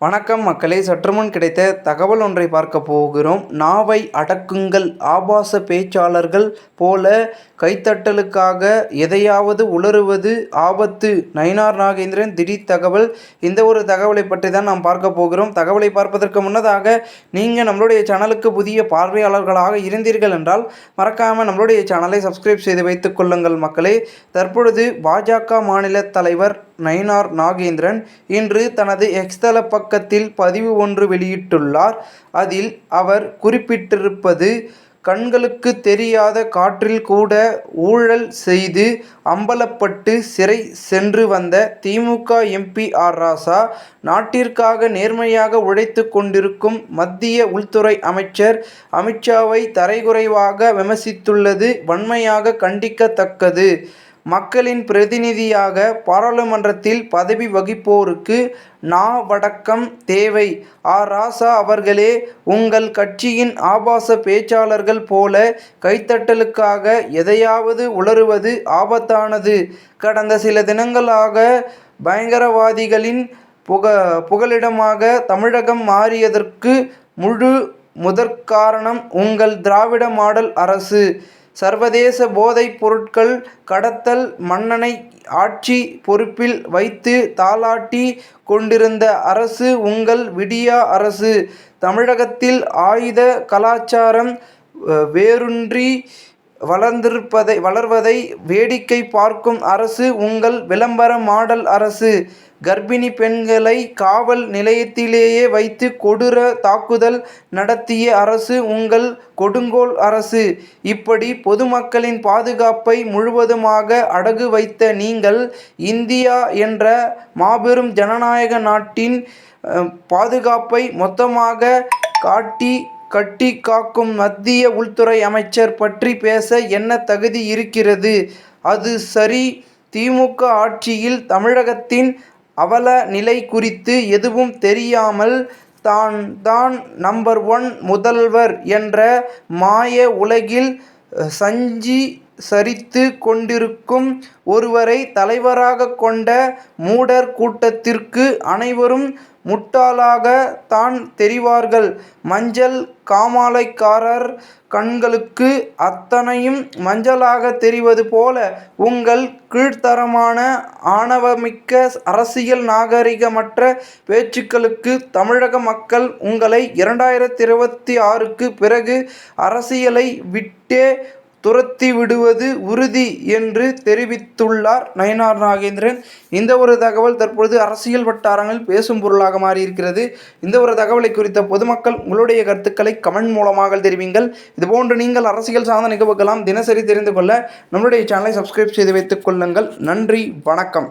வணக்கம் மக்களே, சற்றுமுன் கிடைத்த தகவல் ஒன்றை பார்க்க போகிறோம். நாவை அடக்குங்கள், ஆபாச பேச்சாளர்கள் போல கைத்தட்டலுக்காக எதையாவது உளறுவது ஆபத்து. நயினார் நாகேந்திரன் திடீர் தகவல். இந்த ஒரு தகவலை பற்றி தான் நாம் பார்க்க போகிறோம். தகவலை பார்ப்பதற்கு முன்னதாக நீங்கள் நம்மளுடைய சேனலுக்கு புதிய பார்வையாளர்களாக இருந்தீர்கள் என்றால் மறக்காமல் நம்மளுடைய சேனலை சப்ஸ்கிரைப் செய்து வைத்துக் கொள்ளுங்கள் மக்களே. தற்பொழுது பாஜக மாநில தலைவர் நயினார் நாகேந்திரன் இன்று தனது எக்ஸ் தள பக்கத்தில் பதிவு ஒன்று வெளியிட்டுள்ளார். அதில் அவர் குறிப்பிட்டிருப்பது, கண்களுக்கு தெரியாத காற்றில் கூட ஊழல் செய்து அம்பலப்பட்டு சிறை சென்று வந்த திமுக எம்பி ஆர். ராசா, நாட்டிற்காக நேர்மையாக உழைத்து கொண்டிருக்கும் மத்திய உள்துறை அமைச்சர் அமித்ஷாவை தரைகுறைவாக விமர்சித்துள்ளது வன்மையாக கண்டிக்கத்தக்கது. மக்களின் பிரதிநிதியாக பாராளுமன்றத்தில் பதவி வகிப்போருக்கு நாவடக்கம் தேவை. ஆர். ராசா அவர்களே, உங்கள் கட்சியின் ஆபாச பேச்சாளர்கள் போல கைத்தட்டலுக்காக எதையாவது உளறுவது ஆபத்தானது. கடந்த சில தினங்களாக பயங்கரவாதிகளின் புகலிடமாக தமிழகம் மாறியதற்கு முதற்காரணம் உங்கள் திராவிட மாடல் அரசு. சர்வதேச போதைப் பொருட்கள் கடத்தல் மன்னனை ஆட்சி பொறுப்பில் வைத்து தாலாட்டி கொண்டிருந்த அரசு உங்கள் விடியா அரசு. தமிழகத்தில் ஆயுத கலாச்சாரம் வேரூன்றி வளர்வதை வேடிக்கை பார்க்கும் அரசு உங்கள் விளம்பர மாடல் அரசு. கர்ப்பிணி பெண்களை காவல் நிலையத்திலேயே வைத்து கொடூர தாக்குதல் நடத்திய அரசு உங்கள் கொடுங்கோல் அரசு. இப்படி பொதுமக்களின் பாதுகாப்பை முழுவதுமாக அடகு வைத்த நீங்கள், இந்தியா என்ற மாபெரும் ஜனநாயக நாட்டின் பாதுகாப்பை மொத்தமாக கட்டி காக்கும் மத்திய உள்துறை அமைச்சர் பற்றி பேச என்ன தகுதி இருக்கிறது? அது சரி, திமுக ஆட்சியில் தமிழகத்தின் அவல நிலை குறித்து எதுவும் தெரியாமல் தான் நம்பர் 1 முதல்வர் என்ற மாய உலகில் சரித்து கொண்டிருக்கும் ஒருவரை தலைவராக கொண்ட மூடர் கூட்டத்திற்கு அனைவரும் முட்டாளாக தான் தெரிவார்கள். மஞ்சள் காமாலைக்காரர் கண்களுக்கு அத்தனையும் மஞ்சளாக தெரிவது போல உங்கள் கீழ்த்தரமான ஆணவமிக்க அரசியல் நாகரிகமற்ற பேச்சுக்களுக்கு தமிழக மக்கள் உங்களை 2026க்கு பிறகு அரசியலை விட்டே துரத்தி விடுவது உறுதி என்று தெரிவித்துள்ளார் நயினார் நாகேந்திரன். இந்த ஒரு தகவல் தற்பொழுது அரசியல் வட்டாரங்களில் பேசும் பொருளாக மாறியிருக்கிறது. இந்த ஒரு தகவலை குறித்த பொதுமக்கள் உங்களுடைய கருத்துக்களை கமெண்ட் மூலமாக தெரிவிங்கள். இதுபோன்று நீங்கள் அரசியல் சார்ந்த நிகழ்வுகளாம் தினசரி தெரிந்து கொள்ள நம்மளுடைய சேனலை சப்ஸ்கிரைப் செய்து வைத்துக் கொள்ளுங்கள். நன்றி, வணக்கம்.